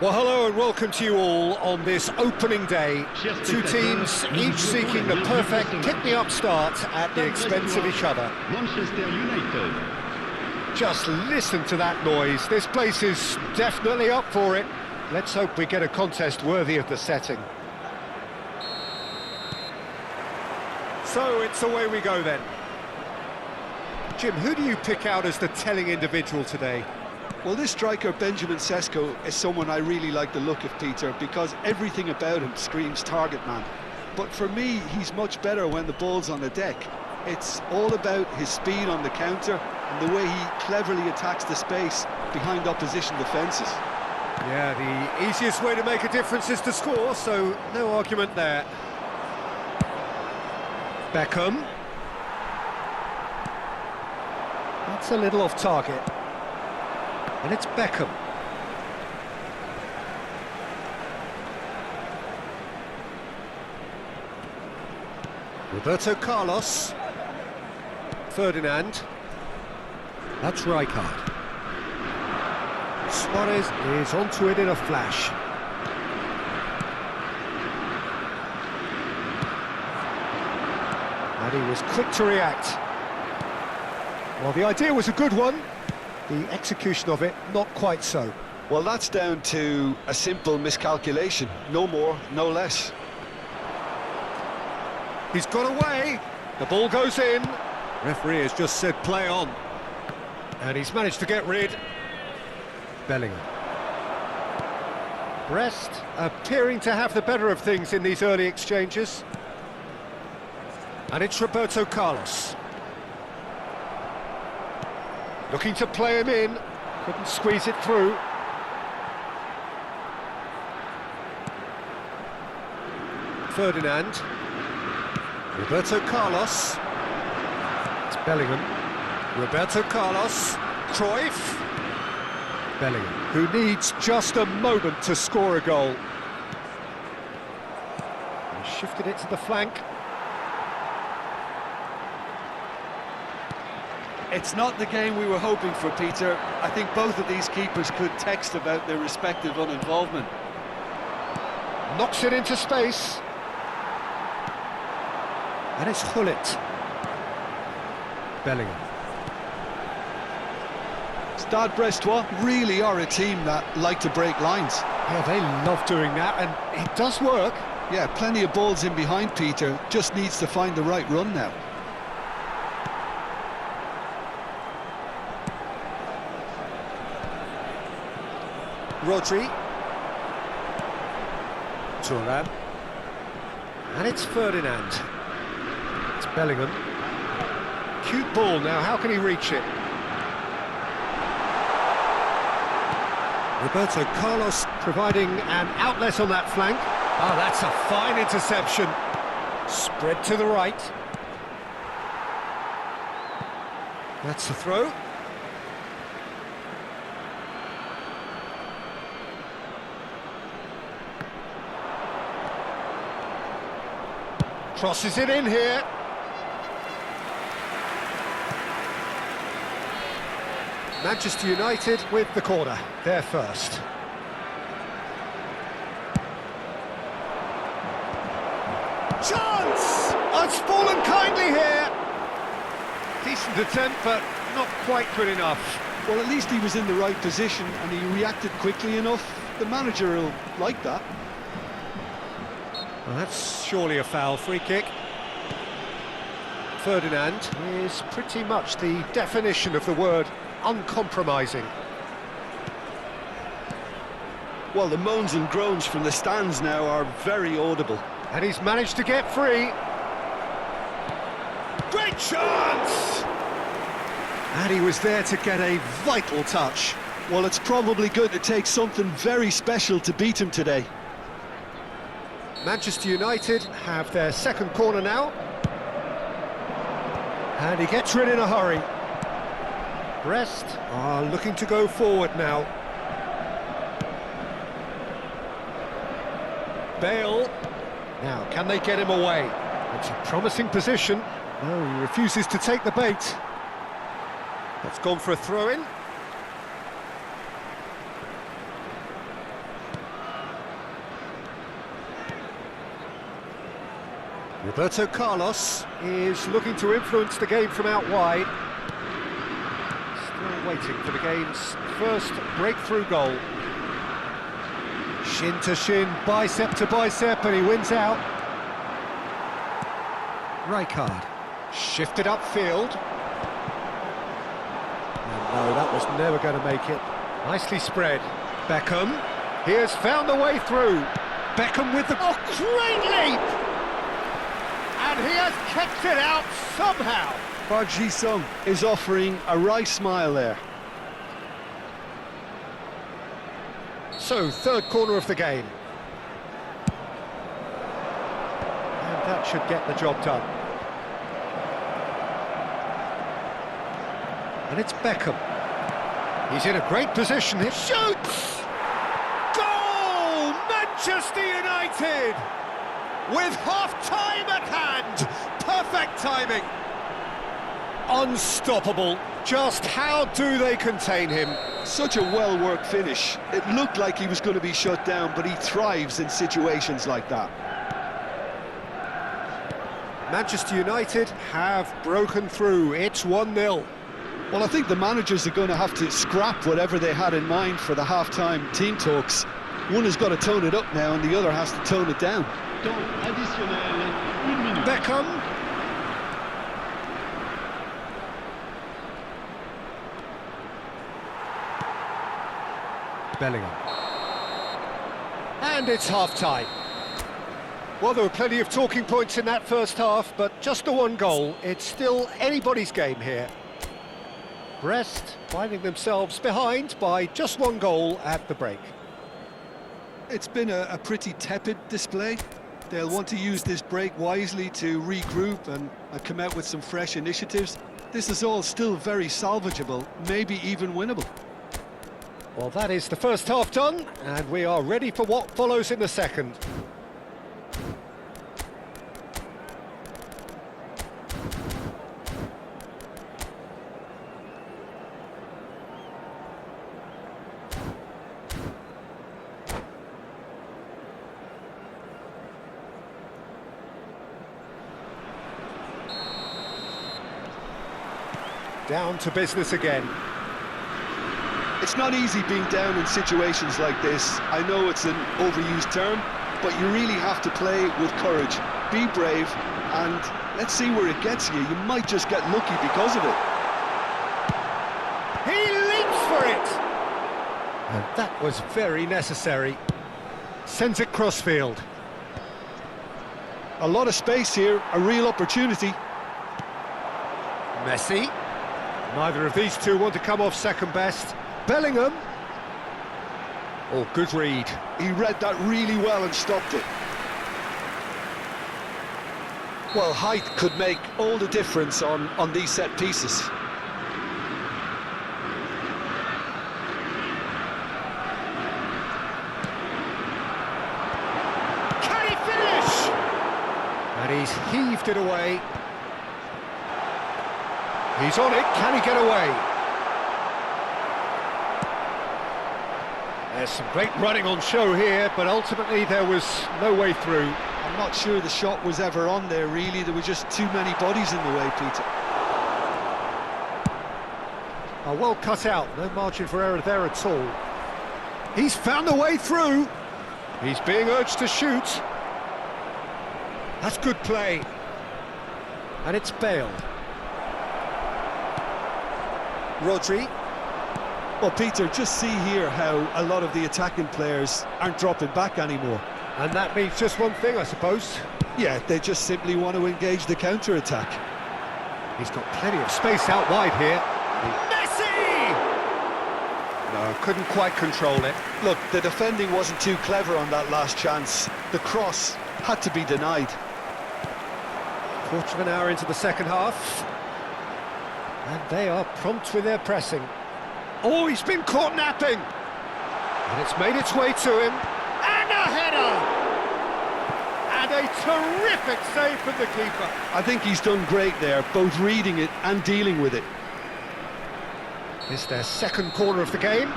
Well, hello and welcome to you all on this opening day. Two teams, each seeking the perfect pick-me-up start at the expense of each other. Manchester United. Just listen to that noise. This place is definitely up for it. Let's hope we get a contest worthy of the setting. So it's away we go then. Jim, who do you pick out as the telling individual today? Well, this striker, Benjamin Sesko, is someone I really like the look of, Peter, because everything about him screams target man. But for me, he's much better when the ball's on the deck. It's all about his speed on the counter and the way he cleverly attacks the space behind opposition defences. Yeah, the easiest way to make a difference is to score, so no argument there. Beckham. That's a little off target. And it's Beckham. Roberto Carlos. Ferdinand. That's Rijkaard. Suarez is onto it in a flash. And he was quick to react. Well, the idea was a good one. The execution of it, not quite so. Well, that's down to a simple miscalculation. No more, no less. He's got away. The ball goes in. Referee has just said play on. And he's managed to get rid. Bellingham. Brest appearing to have the better of things in these early exchanges. And it's Roberto Carlos. Looking to play him in, couldn't squeeze it through. Ferdinand. Roberto Carlos. It's Bellingham. Roberto Carlos. Cruyff. Bellingham, who needs just a moment to score a goal. He shifted it to the flank. It's not the game we were hoping for, Peter. I think both of these keepers could text about their respective uninvolvement. Knocks it into space. And it's Hullet. Bellingham. Stade Brestois really are a team that like to break lines. Yeah, they love doing that, and it does work. Yeah, plenty of balls in behind, Peter. Just needs to find the right run now. Rodri. Thuram. And it's Ferdinand. It's Bellingham. Cute ball now, how can he reach it? Roberto Carlos providing an outlet on that flank. Oh, that's a fine interception. Spread to the right. That's the throw. Crosses it in here. Manchester United with the corner, they're first. Chance! Oh, it's fallen kindly here. Decent attempt, but not quite good enough. Well, at least he was in the right position and he reacted quickly enough. The manager will like that. Well, that's surely a foul. Free kick. Ferdinand is pretty much the definition of the word uncompromising. Well, the moans and groans from the stands now are very audible. And he's managed to get free. Great chance! And he was there to get a vital touch. Well, it's probably going to take something very special to beat him today. Manchester United have their second corner now. And he gets rid in a hurry. Brest are looking to go forward now. Bale. Now, can they get him away? It's a promising position. No, he refuses to take the bait. That's gone for a throw-in. Roberto Carlos is looking to influence the game from out wide. Still waiting for the game's first breakthrough goal. Shin to shin, bicep to bicep, and he wins out. Rijkaard shifted upfield. And no, that was never going to make it. Nicely spread. Beckham, he has found a way through. Beckham with the... Oh, great leap! And he has kept it out somehow. Park Ji-sung is offering a wry smile there. So, third corner of the game. And that should get the job done. And it's Beckham. He's in a great position. He shoots! Goal! Manchester United! With half-time at hand! Perfect timing! Unstoppable. Just how do they contain him? Such a well-worked finish. It looked like he was going to be shut down, but he thrives in situations like that. Manchester United have broken through. It's 1-0. Well, I think the managers are going to have to scrap whatever they had in mind for the half-time team talks. One has got to tone it up now, and the other has to tone it down. Beckham. Bellingham. And it's half-time. Well, there were plenty of talking points in that first half, but just the one goal. It's still anybody's game here. Brest finding themselves behind by just one goal at the break. It's been a pretty tepid display. They'll want to use this break wisely to regroup and come out with some fresh initiatives. This is all still very salvageable, maybe even winnable. Well, that is the first half done, and we are ready for what follows in the second. Down to business again. It's not easy being down in situations like this. I know it's an overused term, but you really have to play with courage. Be brave, and let's see where it gets you. You might just get lucky because of it. He leaps for it! And that was very necessary. Sends it crossfield. A lot of space here, a real opportunity. Messi. Neither of these two want to come off second best. Bellingham. Oh, good read. He read that really well and stopped it. Well, height could make all the difference on these set pieces. Can he finish? And he's heaved it away. He's on it. Can he get away? There's some great running on show here, but ultimately there was no way through. I'm not sure the shot was ever on there, really. There were just too many bodies in the way, Peter. Oh, well cut out. No margin for error there at all. He's found a way through. He's being urged to shoot. That's good play. And it's Bale. Rodri. Well, Peter, just see here how a lot of the attacking players aren't dropping back anymore. And that means just one thing, I suppose. Yeah, they just simply want to engage the counter-attack. He's got plenty of space out wide here. Messi! No, couldn't quite control it. Look, the defending wasn't too clever on that last chance. The cross had to be denied. Quarter of an hour into the second half. And they are prompt with their pressing. Oh, he's been caught napping! And it's made its way to him. And a header! And a terrific save from the keeper. I think he's done great there, both reading it and dealing with it. It's their second corner of the game.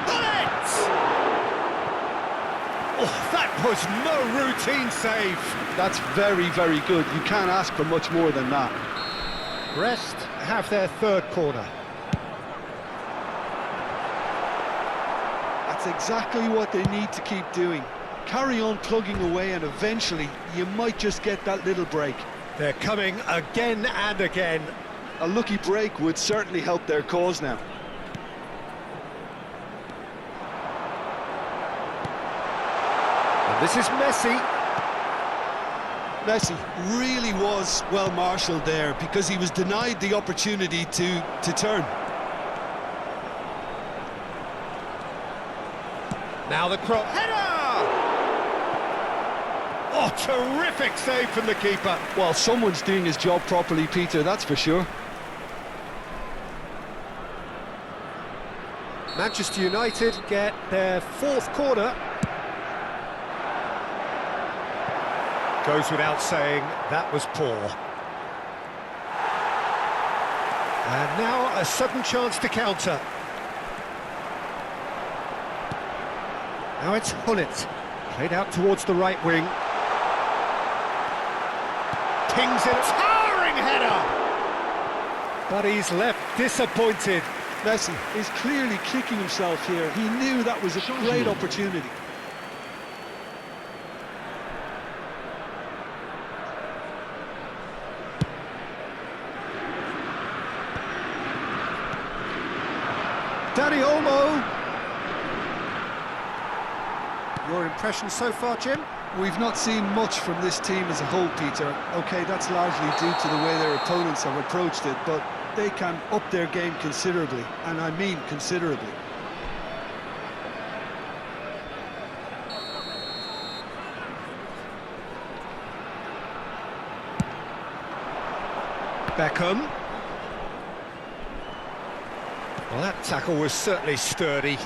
Bullet! Oh, that was no routine save. That's very, very good. You can't ask for much more than that. Brest have their third corner. That's exactly what they need to keep doing. Carry on plugging away and eventually you might just get that little break. They're coming again and again. A lucky break would certainly help their cause now. And this is Messi. Messi really was well marshalled there because he was denied the opportunity to turn. Now the cross. Header! Oh, terrific save from the keeper. Well, someone's doing his job properly, Peter, that's for sure. Manchester United get their fourth corner. Goes without saying, that was poor. And now a sudden chance to counter. Now it's Hullet, played out towards the right wing. Pings in, towering header! But he's left disappointed. Messi is clearly kicking himself here. He knew that was a great opportunity. Danny Olmo. Your impression so far, Jim? We've not seen much from this team as a whole, Peter. OK, that's largely due to the way their opponents have approached it, but they can up their game considerably, and I mean considerably. Beckham. Well, that tackle was certainly sturdy.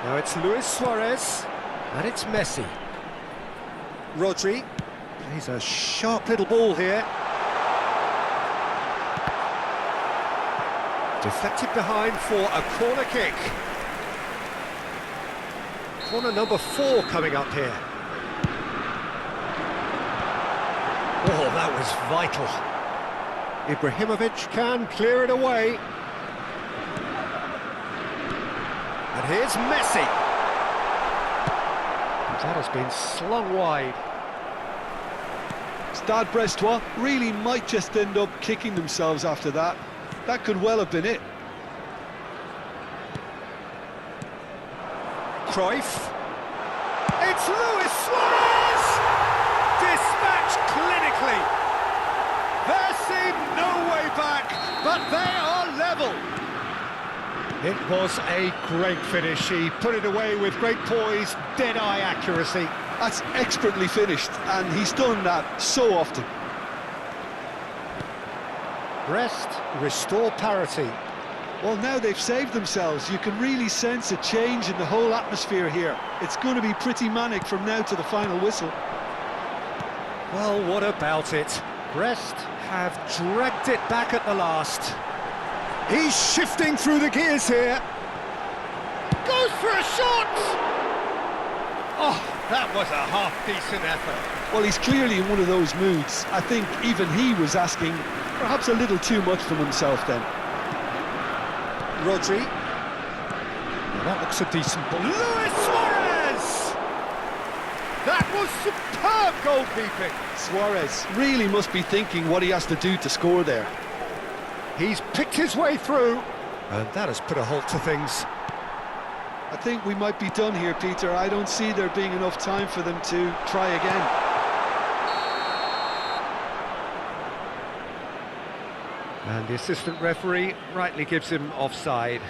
Now it's Luis Suarez, and it's Messi. Rodri plays a sharp little ball here. Deflected behind for a corner kick. Corner number 4 coming up here. Oh, that was vital. Ibrahimovic can clear it away. And here's Messi. That has been slung wide. Stade Brestois really might just end up kicking themselves after that. That could well have been it. Cruyff. It's Luis Suarez! Dispatched clinically. There seemed no way back, but they are level. It was a great finish. He put it away with great poise, dead-eye accuracy. That's expertly finished, and he's done that so often. Brest restore parity. Well, now they've saved themselves. You can really sense a change in the whole atmosphere here. It's going to be pretty manic from now to the final whistle. Well, what about it? Brest have dragged it back at the last. He's shifting through the gears here. Goes for a shot! Oh, that was a half-decent effort. Well, he's clearly in one of those moods. I think even he was asking perhaps a little too much from himself then. Rodri. Well, that looks a decent ball. Luis Suarez! That was superb goalkeeping. Suarez really must be thinking what he has to do to score there. He's picked his way through, and that has put a halt to things. I think we might be done here, Peter. I don't see there being enough time for them to try again. And the assistant referee rightly gives him offside.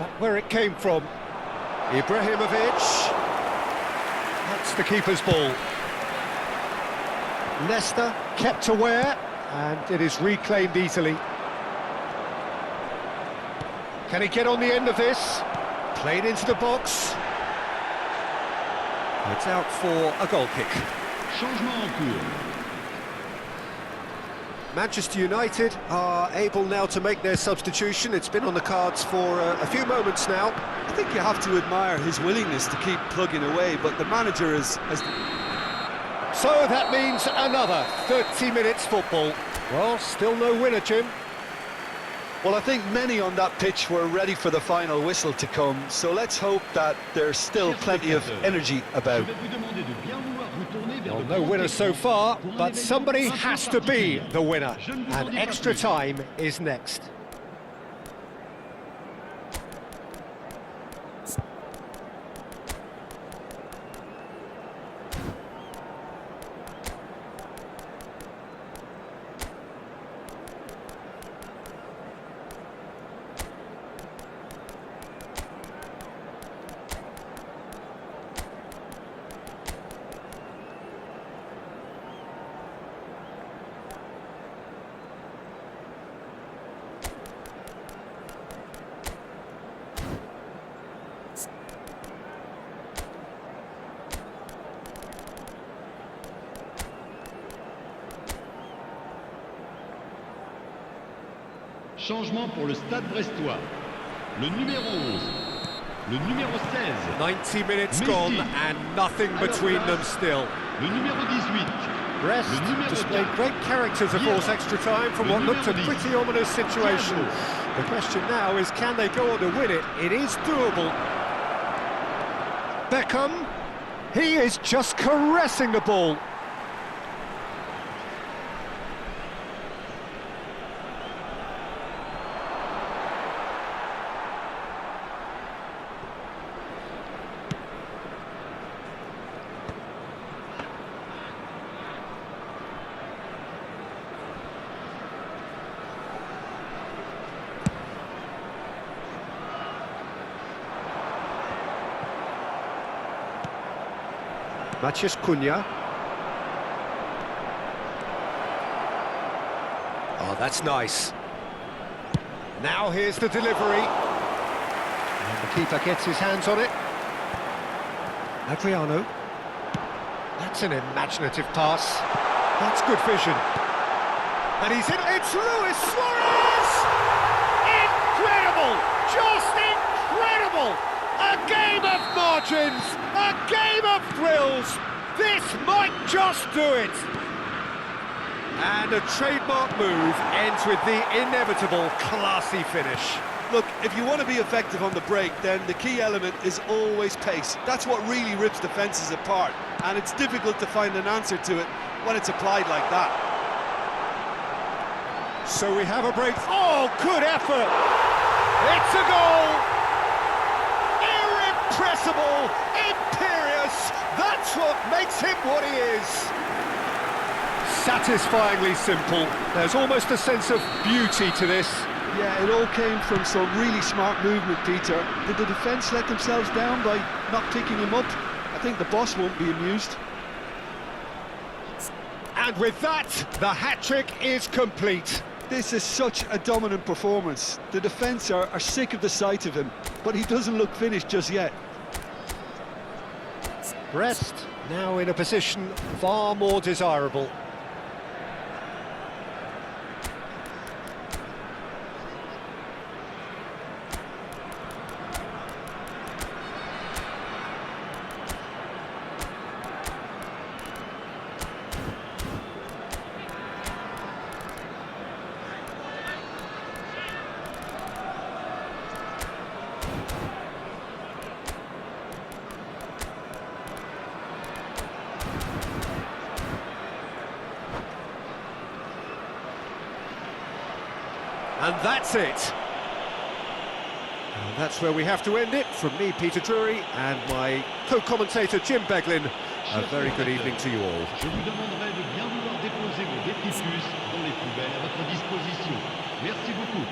But where it came from, Ibrahimovic. That's the keeper's ball. Leicester kept aware, and it is reclaimed easily. Can he get on the end of this? Played into the box. It's out for a goal kick. Changement en cours. Manchester United are able now to make their substitution. It's been on the cards for a few moments now. I think you have to admire his willingness to keep plugging away, but the manager has... So that means another 30 minutes football. Well, still no winner, Jim. Well, I think many on that pitch were ready for the final whistle to come, so let's hope that there's still plenty of energy about. Well, no winner so far, but somebody has to be the winner, and extra time is next. Changement pour le Stade Brestois. Le numéro 11, le numéro 16. 90 minutes gone and nothing between them still. Le numéro 18. Brest displayed great character to force extra time from what looked a pretty ominous situation. The question now is, can they go on to win it? It is doable. Beckham, he is just caressing the ball. Maciej Cunha. Oh, that's nice. Now here's the delivery. And the keeper gets his hands on it. Adriano. That's an imaginative pass. That's good vision. And he's in. It's Luis Suarez! Incredible! Just incredible! A game of margins! A game of thrills! This might just do it! And a trademark move ends with the inevitable classy finish. Look, if you want to be effective on the break, then the key element is always pace. That's what really rips defences apart, and it's difficult to find an answer to it when it's applied like that. So we have a break. Oh, good effort! It's a goal! Irrepressible, imperious, that's what makes him what he is. Satisfyingly simple. There's almost a sense of beauty to this. Yeah, it all came from some really smart movement, Peter. Did the defence let themselves down by not picking him up? I think the boss won't be amused. And with that, the hat-trick is complete. This is such a dominant performance. The defence are sick of the sight of him, but he doesn't look finished just yet. Brest now in a position far more desirable. And that's it. And that's where we have to end it. From me, Peter Drury, and my co-commentator, Jim Beglin. A very good evening to you all. Je vous demanderai de bien vouloir déposer vos détritus dans les poubelles à votre disposition. Merci beaucoup.